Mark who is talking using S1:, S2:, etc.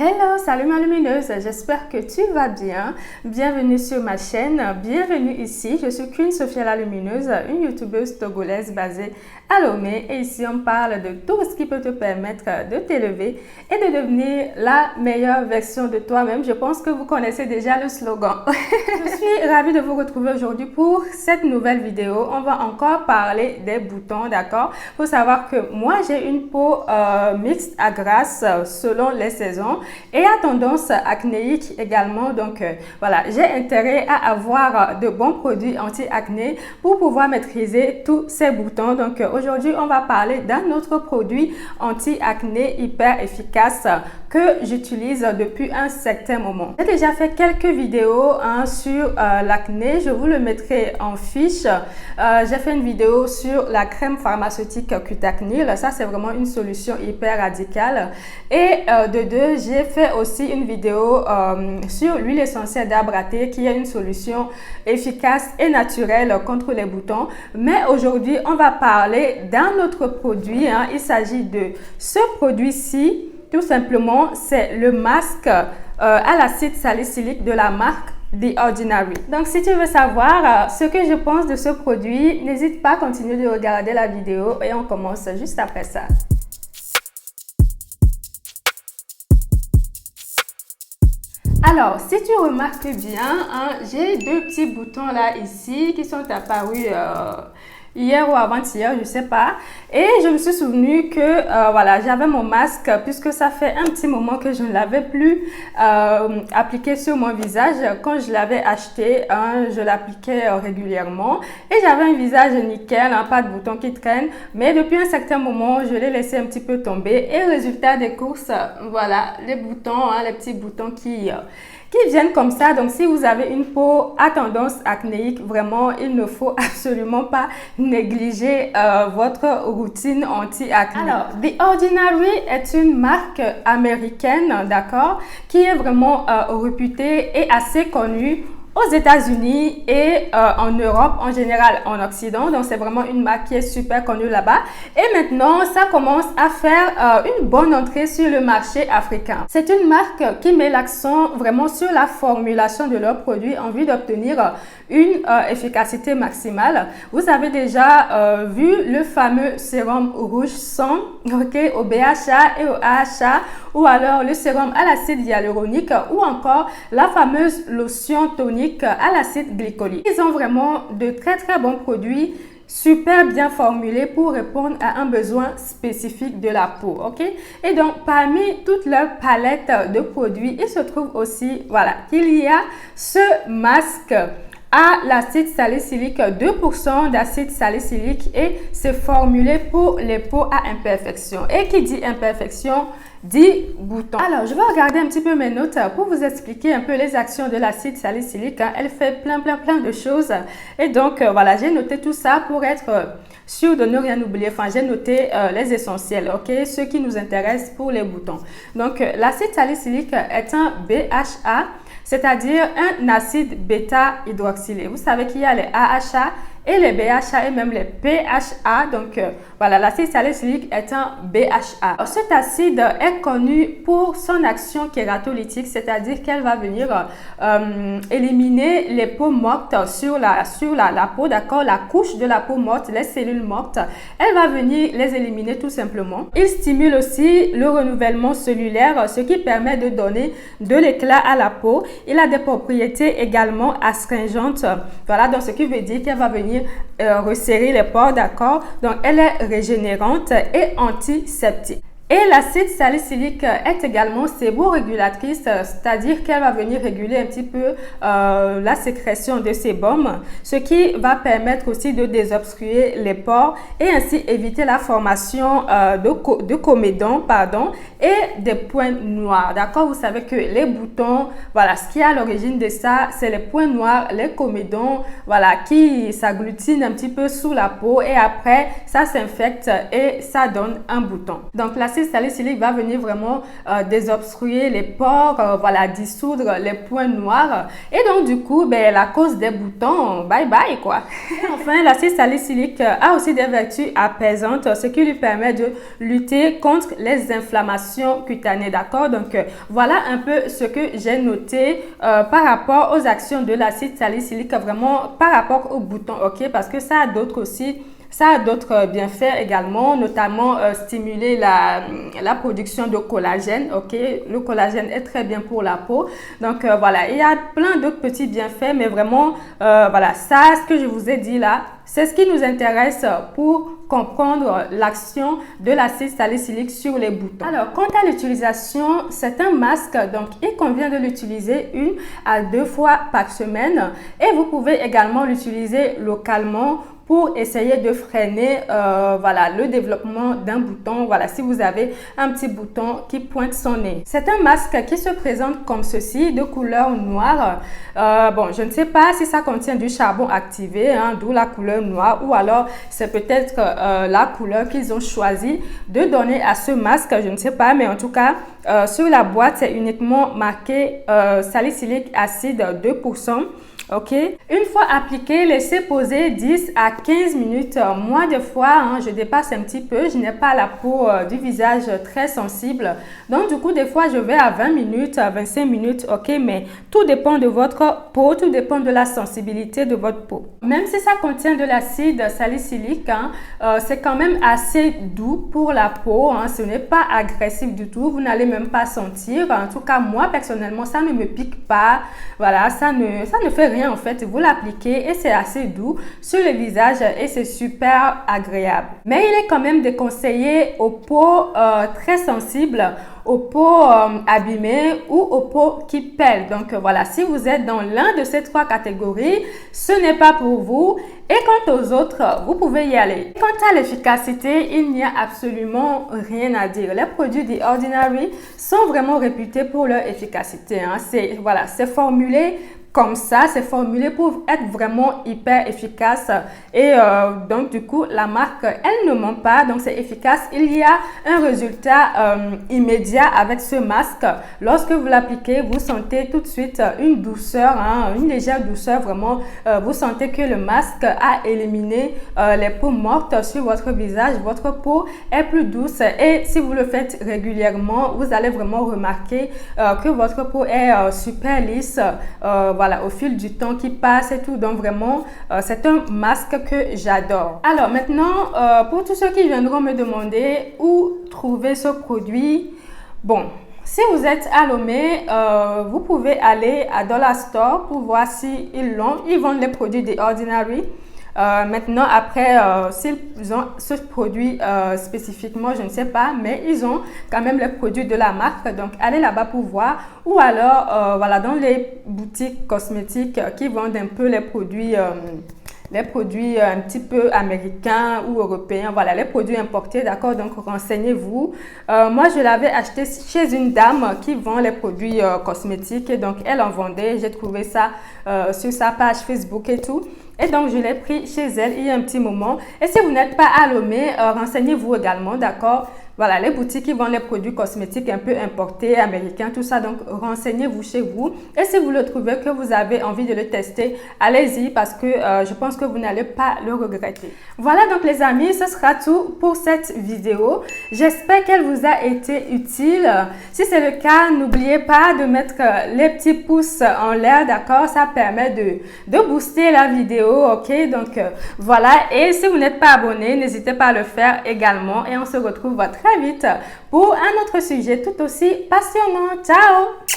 S1: Hello, salut ma lumineuse, j'espère que tu vas bien. Bienvenue sur ma chaîne, bienvenue ici. Je suis Queen Sophia la Lumineuse, une youtubeuse togolaise basée à Lomé. Et ici, on parle de tout ce qui peut te permettre de t'élever et de devenir la meilleure version de toi-même. Je pense que vous connaissez déjà le slogan. Je suis ravie de vous retrouver aujourd'hui pour cette nouvelle vidéo. On va encore parler des boutons, d'accord? Il faut savoir que moi, j'ai une peau mixte à grasse selon les saisons et à tendance acnéique également. Donc voilà, j'ai intérêt à avoir de bons produits anti-acné pour pouvoir maîtriser tous ces boutons. Donc aujourd'hui, on va parler d'un autre produit anti-acné hyper efficace que j'utilise depuis un certain moment. J'ai déjà fait quelques vidéos sur l'acné, je vous le mettrai en fiche. J'ai fait une vidéo sur la crème pharmaceutique Cutacnil, ça c'est vraiment une solution hyper radicale. Et de deux, j'ai fait aussi une vidéo sur l'huile essentielle d'arbre à thé qui est une solution efficace et naturelle contre les boutons. Mais aujourd'hui, on va parler d'un autre produit. Il s'agit de ce produit-ci. Tout simplement, c'est le masque à l'acide salicylique de la marque The Ordinary. Donc, si tu veux savoir ce que je pense de ce produit, n'hésite pas à continuer de regarder la vidéo et on commence juste après ça. Alors, si tu remarques bien, j'ai deux petits boutons là ici qui sont apparus hier ou avant-hier, je ne sais pas. Et je me suis souvenu que voilà, j'avais mon masque puisque ça fait un petit moment que je ne l'avais plus appliqué sur mon visage. Quand je l'avais acheté, je l'appliquais régulièrement et j'avais un visage nickel, pas de boutons qui traînent. Mais depuis un certain moment, je l'ai laissé un petit peu tomber et résultat des courses, voilà, les boutons, les petits boutons qui viennent comme ça. Donc, si vous avez une peau à tendance acnéique, vraiment, il ne faut absolument pas négliger votre routine anti-acné. Alors, The Ordinary est une marque américaine, d'accord, qui est vraiment réputée et assez connue aux États-Unis et en Europe en général, en Occident. Donc, c'est vraiment une marque qui est super connue là-bas. Et maintenant, ça commence à faire une bonne entrée sur le marché africain. C'est une marque qui met l'accent vraiment sur la formulation de leurs produits en vue d'obtenir une efficacité maximale. Vous avez déjà vu le fameux sérum rouge sang, ok, au BHA et au AHA, ou alors le sérum à l'acide hyaluronique, ou encore la fameuse lotion tonique à l'acide glycolique. Ils ont vraiment de très bons produits super bien formulés pour répondre à un besoin spécifique de la peau, ok? Et donc, parmi toute leur palette de produits, il se trouve aussi, voilà, qu'il y a ce masque à l'acide salicylique, 2% d'acide salicylique, et c'est formulé pour les peaux à imperfection. Et qui dit imperfection dit boutons. Alors, je vais regarder un petit peu mes notes pour vous expliquer un peu les actions de l'acide salicylique. Elle fait plein de choses. Et donc, voilà, j'ai noté tout ça pour être sûr de ne rien oublier. Enfin, j'ai noté les essentiels, ok? Ceux qui nous intéressent pour les boutons. Donc, l'acide salicylique est un BHA, c'est-à-dire un acide bêta-hydroxylé. Vous savez qu'il y a les AHA et les BHA et même les PHA. Donc, voilà, l'acide salicylique est un BHA. Alors, cet acide est connu pour son action kératolytique, c'est-à-dire qu'elle va venir éliminer les peaux mortes sur la peau, d'accord, la couche de la peau morte, les cellules mortes. Elle va venir les éliminer tout simplement. Il stimule aussi le renouvellement cellulaire, ce qui permet de donner de l'éclat à la peau. Il a des propriétés également astringentes, voilà, donc ce qui veut dire qu'elle va venir resserrer les pores, d'accord. Donc, elle est régénérante et antiseptique. Et l'acide salicylique est également séborégulatrice, c'est-à-dire qu'elle va venir réguler un petit peu la sécrétion de sébum, ce qui va permettre aussi de désobstruer les pores et ainsi éviter la formation de comédons, pardon, et des points noirs, d'accord. Vous savez que les boutons, voilà, ce qui est à l'origine de ça, c'est les points noirs, les comédons, voilà, qui s'agglutinent un petit peu sous la peau et après, ça s'infecte et ça donne un bouton. Donc, l'acide l'acide salicylique va venir vraiment désobstruer les pores, voilà, dissoudre les points noirs. Et donc, du coup, ben, la cause des boutons, bye bye, quoi. Et enfin, l'acide salicylique a aussi des vertus apaisantes, ce qui lui permet de lutter contre les inflammations cutanées, d'accord? Donc, voilà un peu ce que j'ai noté par rapport aux actions de l'acide salicylique, vraiment par rapport aux boutons, ok? Parce que ça a d'autres aussi. Ça a d'autres bienfaits également, notamment stimuler la production de collagène. Ok, le collagène est très bien pour la peau. Donc voilà, il y a plein d'autres petits bienfaits, mais vraiment, voilà, ça, ce que je vous ai dit là, c'est ce qui nous intéresse pour comprendre l'action de l'acide salicylique sur les boutons. Alors, quant à l'utilisation, c'est un masque, donc il convient de l'utiliser 1 à 2 fois par semaine et vous pouvez également l'utiliser localement pour essayer de freiner voilà, le développement d'un bouton. Voilà, si vous avez un petit bouton qui pointe son nez. C'est un masque qui se présente comme ceci, de couleur noire. Bon, je ne sais pas si ça contient du charbon activé, hein, d'où la couleur noire, ou alors c'est peut-être la couleur qu'ils ont choisi de donner à ce masque, je ne sais pas, mais en tout cas, sur la boîte, c'est uniquement marqué salicylique acide 2%. Ok, une fois appliqué, laissez poser 10 à 15 minutes. Moi, des fois, hein, je dépasse un petit peu. Je n'ai pas la peau du visage très sensible. Donc, du coup, des fois, je vais à 20 minutes, à 25 minutes. Ok, mais tout dépend de votre peau, tout dépend de la sensibilité de votre peau. Même si ça contient de l'acide salicylique, hein, c'est quand même assez doux pour la peau. Hein, ce n'est pas agressif du tout. Vous n'allez même pas sentir. En tout cas, moi, personnellement, ça ne me pique pas. Voilà, ça ne fait rien. En fait, vous l'appliquez et c'est assez doux sur le visage et c'est super agréable. Mais il est quand même déconseillé aux peaux très sensibles, aux peaux abîmées ou aux peaux qui pèlent. Donc voilà, si vous êtes dans l'un de ces 3 catégories, ce n'est pas pour vous. Et quant aux autres, vous pouvez y aller. Quant à l'efficacité, il n'y a absolument rien à dire. Les produits The Ordinary sont vraiment réputés pour leur efficacité. Hein. C'est formulé comme ça, c'est formulé pour être vraiment hyper efficace et donc du coup la marque elle ne ment pas, donc c'est efficace. Il y a un résultat immédiat avec ce masque. Lorsque vous l'appliquez, vous sentez tout de suite une douceur, hein, une légère douceur, vraiment vous sentez que le masque a éliminé les peaux mortes sur votre visage. Votre peau est plus douce et si vous le faites régulièrement, vous allez vraiment remarquer que votre peau est super lisse. Voilà, au fil du temps qui passe et tout. Donc vraiment, c'est un masque que j'adore. Alors maintenant, pour tous ceux qui viendront me demander où trouver ce produit, bon, si vous êtes à Lomé, vous pouvez aller à Dollar Store pour voir si ils l'ont. Ils vendent les produits The Ordinary. Maintenant, après, s'ils ont ce produit spécifiquement, je ne sais pas, mais ils ont quand même les produits de la marque. Donc, allez là-bas pour voir. Ou alors, voilà, dans les boutiques cosmétiques qui vendent un peu les produits un petit peu américains ou européens, voilà, les produits importés, d'accord, donc renseignez-vous. Moi, je l'avais acheté chez une dame qui vend les produits cosmétiques et donc elle en vendait, j'ai trouvé ça sur sa page Facebook et tout. Et donc, je l'ai pris chez elle il y a un petit moment. Et si vous n'êtes pas à Lomé, renseignez-vous également, d'accord? Voilà, les boutiques qui vendent les produits cosmétiques un peu importés, américains, tout ça. Donc, renseignez-vous chez vous. Et si vous le trouvez que vous avez envie de le tester, allez-y parce que je pense que vous n'allez pas le regretter. Voilà donc les amis, ce sera tout pour cette vidéo. J'espère qu'elle vous a été utile. Si c'est le cas, n'oubliez pas de mettre les petits pouces en l'air, d'accord? Ça permet de booster la vidéo, ok? Donc, voilà. Et si vous n'êtes pas abonné, n'hésitez pas à le faire également. Et on se retrouve très vite pour un autre sujet tout aussi passionnant. Ciao!